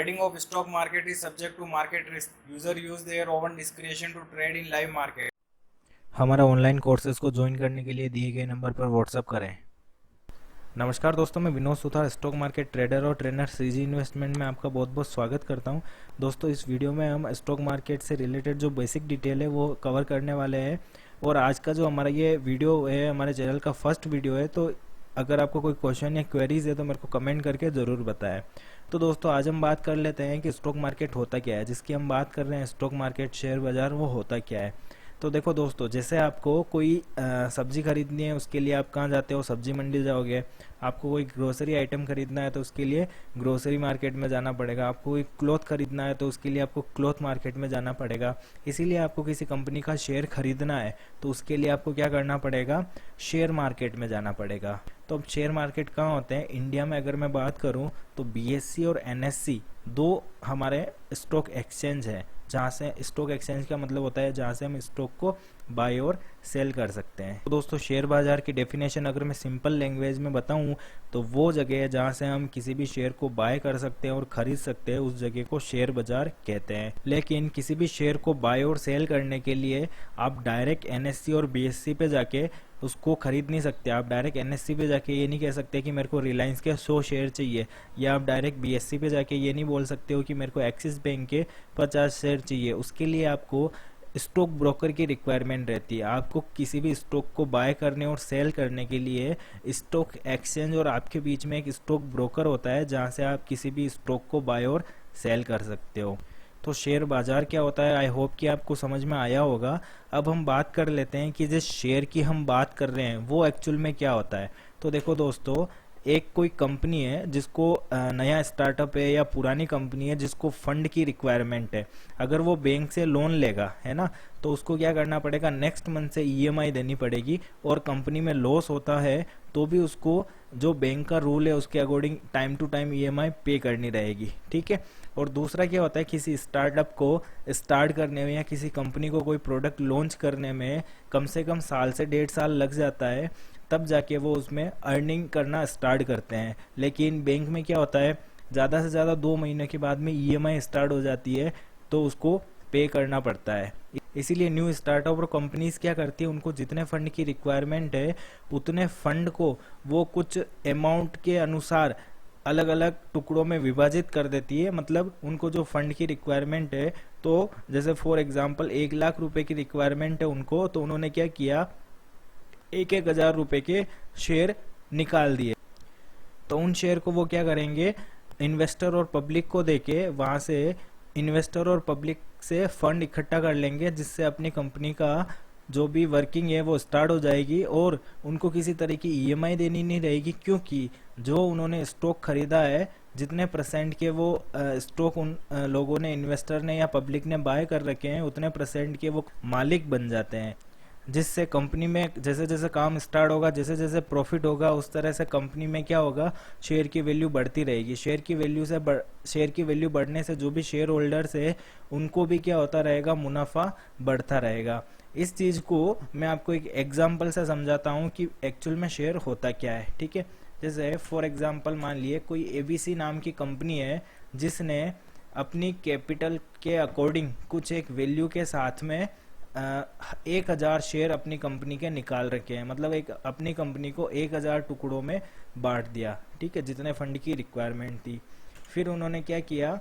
Trading of stock market is subject to market risk. User use their own discretion to trade in live market. हमारा online courses को join करने के लिए दिए गए number पर व्हाट्सअप करें। नमस्कार दोस्तों, मैं Vinod Suthar stock market trader और ट्रेनर सीजी इन्वेस्टमेंट में आपका बहुत बहुत स्वागत करता हूं। दोस्तों, इस वीडियो में हम स्टॉक मार्केट से रिलेटेड जो बेसिक डिटेल है वो कवर करने वाले हैं। और आज का जो हमारा ये वीडियो है, हमारे चैनल का फर्स्ट वीडियो है, तो अगर आपको कोई क्वेश्चन या क्वेरीज है तो मेरे को कमेंट करके ज़रूर बताएं। तो दोस्तों, आज हम बात कर लेते हैं कि स्टॉक मार्केट होता क्या है। जिसकी हम बात कर रहे हैं स्टॉक मार्केट, शेयर बाज़ार, वो होता क्या है। तो देखो दोस्तों, जैसे आपको कोई सब्जी खरीदनी है, उसके लिए आप कहाँ जाते हो? सब्जी मंडी जाओगे। आपको कोई ग्रोसरी आइटम खरीदना है तो उसके लिए ग्रोसरी मार्केट में जाना पड़ेगा। आपको कोई क्लॉथ खरीदना है तो उसके लिए आपको क्लॉथ मार्केट में जाना पड़ेगा। इसीलिए आपको किसी कंपनी का शेयर खरीदना है तो उसके लिए आपको क्या करना पड़ेगा? शेयर मार्केट में जाना पड़ेगा। तो अब शेयर मार्केट कहाँ होते हैं? इंडिया में अगर मैं बात करूँ तो बीएससी और एनएससी दो हमारे स्टॉक एक्सचेंज है, जहाँ से स्टॉक एक्सचेंज का मतलब होता है जहाँ से हम स्टॉक को बाय और सेल कर सकते हैं। तो दोस्तों, शेयर बाजार की डेफिनेशन अगर मैं सिंपल लैंग्वेज में बताऊं तो वो जगह है जहाँ से हम किसी भी शेयर को बाय कर सकते हैं और खरीद सकते हैं, उस जगह को शेयर बाजार कहते हैं। लेकिन किसी भी शेयर को बाय और सेल करने के लिए आप डायरेक्ट एनएससी और बीएससी पे जाके उसको खरीद नहीं सकते। आप डायरेक्ट एनएससी पे जाके ये नहीं कह सकते कि मेरे को रिलायंस के 100 शेयर चाहिए, या आप डायरेक्ट बीएससी पे जाके ये नहीं बोल सकते हो कि मेरे को एक्सिस बैंक के 50 शेयर चाहिए। उसके लिए आपको स्टॉक ब्रोकर की रिक्वायरमेंट रहती है। आपको किसी भी स्टॉक को बाय करने और सेल करने के लिए स्टॉक एक्सचेंज और आपके बीच में एक स्टॉक ब्रोकर होता है, जहां से आप किसी भी स्टॉक को बाय और सेल कर सकते हो। तो शेयर बाजार क्या होता है, आई होप कि आपको समझ में आया होगा। अब हम बात कर लेते हैं कि जिस शेयर की हम बात कर रहे हैं वो एक्चुअल में क्या होता है। तो देखो दोस्तों, एक कोई कंपनी है जिसको नया स्टार्टअप है या पुरानी कंपनी है जिसको फंड की रिक्वायरमेंट है। अगर वो बैंक से लोन लेगा, है ना, तो उसको क्या करना पड़ेगा? नेक्स्ट मंथ से ईएमआई देनी पड़ेगी। और कंपनी में लॉस होता है तो भी उसको जो बैंक का रूल है उसके according time to time EMI pay करनी रहेगी। ठीक है। और दूसरा क्या होता है, किसी स्टार्टअप को स्टार्ट करने में या किसी कंपनी को कोई प्रोडक्ट लॉन्च करने में कम से कम साल से 1.5 साल लग जाता है, तब जाके वो उसमें अर्निंग करना स्टार्ट करते हैं। लेकिन बैंक में क्या होता है, ज़्यादा से ज़्यादा 2 महीने के बाद में ईएमआई स्टार्ट हो जाती है तो उसको पे करना पड़ता है। इसीलिए न्यू स्टार्टअप और कंपनीज क्या करती है, उनको जितने फंड की रिक्वायरमेंट है उतने फंड को वो कुछ अमाउंट के अनुसार अलग अलग टुकड़ों में विभाजित कर देती है। मतलब उनको जो फंड की रिक्वायरमेंट है, तो जैसे फॉर एग्जांपल 1 लाख रुपए की रिक्वायरमेंट है उनको, तो उन्होंने क्या किया, 1,000 रुपए के शेयर निकाल दिए। तो उन शेयर को वो क्या करेंगे, इन्वेस्टर और पब्लिक को देके वहां से इन्वेस्टर और पब्लिक से फंड इकट्ठा कर लेंगे, जिससे अपनी कंपनी का जो भी वर्किंग है वो स्टार्ट हो जाएगी। और उनको किसी तरह की ईएमआई देनी नहीं रहेगी, क्योंकि जो उन्होंने स्टॉक खरीदा है, जितने परसेंट के वो स्टॉक उन लोगों ने, इन्वेस्टर ने या पब्लिक ने बाय कर रखे हैं, उतने परसेंट के वो मालिक बन जाते हैं। जिससे कंपनी में जैसे जैसे काम स्टार्ट होगा, जैसे जैसे प्रॉफिट होगा, उस तरह से कंपनी में क्या होगा, शेयर की वैल्यू बढ़ती रहेगी। शेयर की वैल्यू बढ़ने से जो भी शेयर होल्डर्स है उनको भी क्या होता रहेगा, मुनाफा बढ़ता रहेगा। इस चीज़ को मैं आपको एक एग्जांपल से समझाता हूँ कि एक्चुअल में शेयर होता क्या है। ठीक है। जैसे फॉर एग्जांपल मान लिए कोई एबीसी नाम की कंपनी है, जिसने अपनी कैपिटल के अकॉर्डिंग कुछ एक वैल्यू के साथ में 1,000 शेयर अपनी कंपनी के निकाल रखे हैं। मतलब एक अपनी कंपनी को 1,000 टुकड़ों में बांट दिया। ठीक है, जितने फंड की रिक्वायरमेंट थी। फिर उन्होंने क्या किया,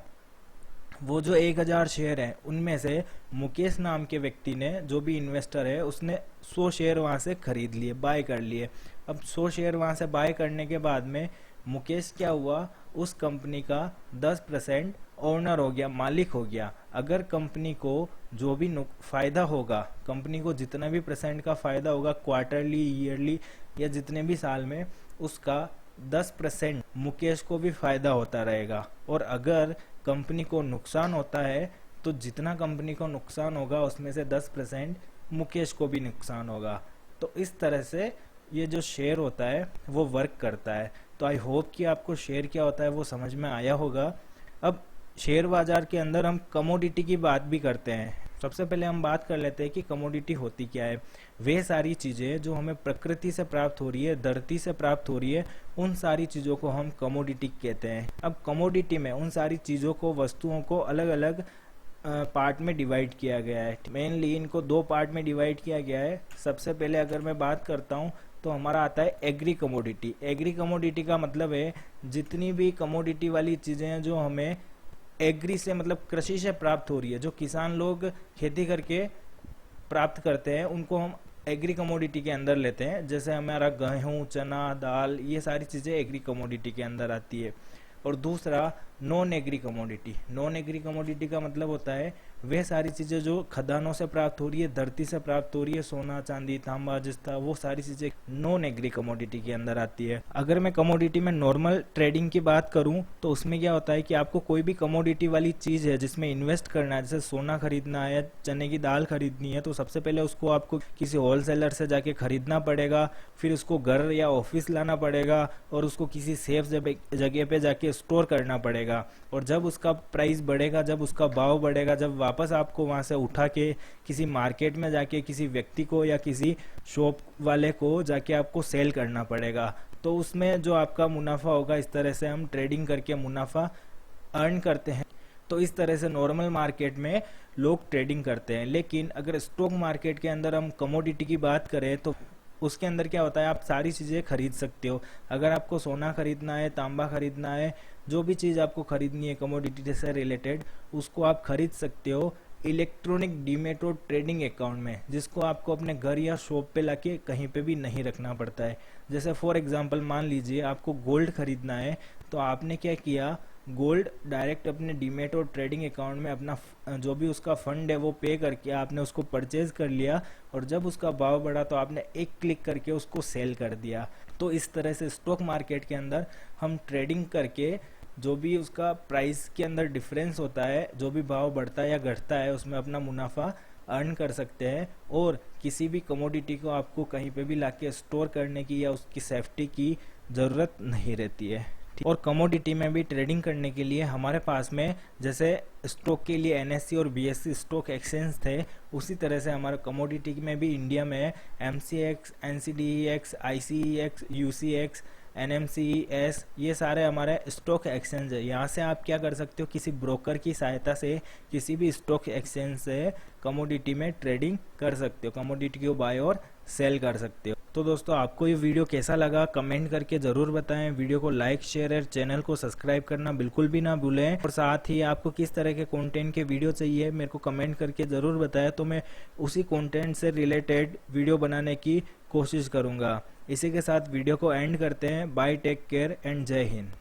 वो जो 1,000 शेयर है उनमें से मुकेश नाम के व्यक्ति ने, जो भी इन्वेस्टर है, उसने 100 शेयर वहां से खरीद लिए, बाय कर लिए। अब 100 शेयर वहां से बाय करने के बाद में मुकेश क्या हुआ, उस कंपनी का 10% ओनर हो गया, मालिक हो गया। अगर कंपनी को जो भी फायदा होगा, कंपनी को जितना भी परसेंट का फायदा होगा क्वार्टरली, ईयरली या जितने भी साल में, उसका 10% मुकेश को भी फायदा होता रहेगा। और अगर कंपनी को नुकसान होता है तो जितना कंपनी को नुकसान होगा उसमें से 10% मुकेश को भी नुकसान होगा। तो इस तरह से ये जो शेयर होता है वो वर्क करता है। तो आई होप कि आपको शेयर क्या होता है वो समझ में आया होगा। अब शेयर बाजार के अंदर हम कमोडिटी की बात भी करते हैं। सबसे पहले हम बात कर लेते हैं कि कमोडिटी होती क्या है। वे सारी चीज़ें जो हमें प्रकृति से प्राप्त हो रही है, धरती से प्राप्त हो रही है, उन सारी चीज़ों को हम कमोडिटी कहते हैं। अब कमोडिटी में उन सारी चीज़ों को, वस्तुओं को अलग अलग पार्ट में डिवाइड किया गया है। मेनली इनको दो पार्ट में डिवाइड किया गया है। सबसे पहले अगर मैं बात करता हूँ तो हमारा आता है एग्री कमोडिटी। एग्री कमोडिटी का मतलब है जितनी भी कमोडिटी वाली चीज़ें हैं जो हमें एग्री से मतलब कृषि से प्राप्त हो रही है, जो किसान लोग खेती करके प्राप्त करते हैं, उनको हम एग्री कमोडिटी के अंदर लेते हैं। जैसे हमारा गेहूँ, चना, दाल, ये सारी चीज़ें एग्री कमोडिटी के अंदर आती है। और दूसरा non agree commodity. Non agree commodity का मतलब होता है वह सारी चीज़ें जो खदानों से प्राप्त हो रही है, धरती से प्राप्त हो रही है, सोना, चांदी, तांबा, जस्ता, वो सारी चीज़ें नॉन एग्री कमोडिटी के अंदर आती है। अगर मैं कमोडिटी में नॉर्मल ट्रेडिंग की बात करूं तो उसमें क्या होता है कि आपको कोई भी कमोडिटी वाली चीज़ है जिसमें इन्वेस्ट करना है, जैसे सोना खरीदना है या चने की दाल खरीदनी है, तो सबसे पहले उसको आपको किसी होलसेलर से जाके खरीदना पड़ेगा, फिर उसको घर या ऑफिस लाना पड़ेगा और उसको किसी सेफ जगह पे जाके स्टोर करना पड़ेगा। और जब उसका प्राइस बढ़ेगा, जब उसका भाव बढ़ेगा, जब वापस आपको वहां से उठा के किसी मार्केट में जाके किसी व्यक्ति को या किसी शॉप वाले को जाके आपको सेल करना पड़ेगा। तो उसमें जो आपका मुनाफा होगा, इस तरह से हम ट्रेडिंग करके मुनाफा अर्न करते हैं। तो इस तरह से नॉर्मल मार्केट में लोग ट्रेडिंग करते हैं। लेकिन अगर स्टॉक मार्केट के अंदर हम कमोडिटी की बात करें तो उसके अंदर क्या होता है, आप सारी चीज़ें खरीद सकते हो। अगर आपको सोना खरीदना है, तांबा खरीदना है, जो भी चीज़ आपको खरीदनी है कमोडिटी से रिलेटेड, उसको आप खरीद सकते हो इलेक्ट्रॉनिक डीमैट और ट्रेडिंग अकाउंट में, जिसको आपको अपने घर या शॉप पे लाके कहीं पे भी नहीं रखना पड़ता है। जैसे फॉर एग्जांपल मान लीजिए आपको गोल्ड खरीदना है, तो आपने क्या किया, गोल्ड डायरेक्ट अपने डीमैट और ट्रेडिंग अकाउंट में अपना जो भी उसका फंड है वो पे करके आपने उसको परचेज कर लिया, और जब उसका भाव बढ़ा तो आपने एक क्लिक करके उसको सेल कर दिया। तो इस तरह से स्टॉक मार्केट के अंदर हम ट्रेडिंग करके जो भी उसका प्राइस के अंदर डिफरेंस होता है, जो भी भाव बढ़ता है या घटता है, उसमें अपना मुनाफा अर्न कर सकते हैं। और किसी भी कमोडिटी को आपको कहीं पे भी लाके स्टोर करने की या उसकी सेफ्टी की ज़रूरत नहीं रहती है। और कमोडिटी में भी ट्रेडिंग करने के लिए हमारे पास में जैसे स्टॉक के लिए एनएससी और बीएससी स्टॉक एक्सचेंज थे, उसी तरह से हमारा कमोडिटी में भी इंडिया में एमसीएक्स, एनसीडीईएक्स, आईसीईएक्स, यूसीएक्स, एनएमसीएस, ये सारे हमारे स्टॉक एक्सचेंज है। यहाँ से आप क्या कर सकते हो, किसी ब्रोकर की सहायता से किसी भी स्टॉक एक्सचेंज से कमोडिटी में ट्रेडिंग कर सकते हो, कमोडिटी को बाय और सेल कर सकते हो। तो दोस्तों, आपको ये वीडियो कैसा लगा कमेंट करके ज़रूर बताएं। वीडियो को लाइक, शेयर और चैनल को सब्सक्राइब करना बिल्कुल भी ना भूलें। और साथ ही आपको किस तरह के कंटेंट के वीडियो चाहिए मेरे को कमेंट करके ज़रूर बताएं, तो मैं उसी कंटेंट से रिलेटेड वीडियो बनाने की कोशिश करूँगा। इसी के साथ वीडियो को एंड करते हैं। बाय, टेक केयर एंड जय हिंद।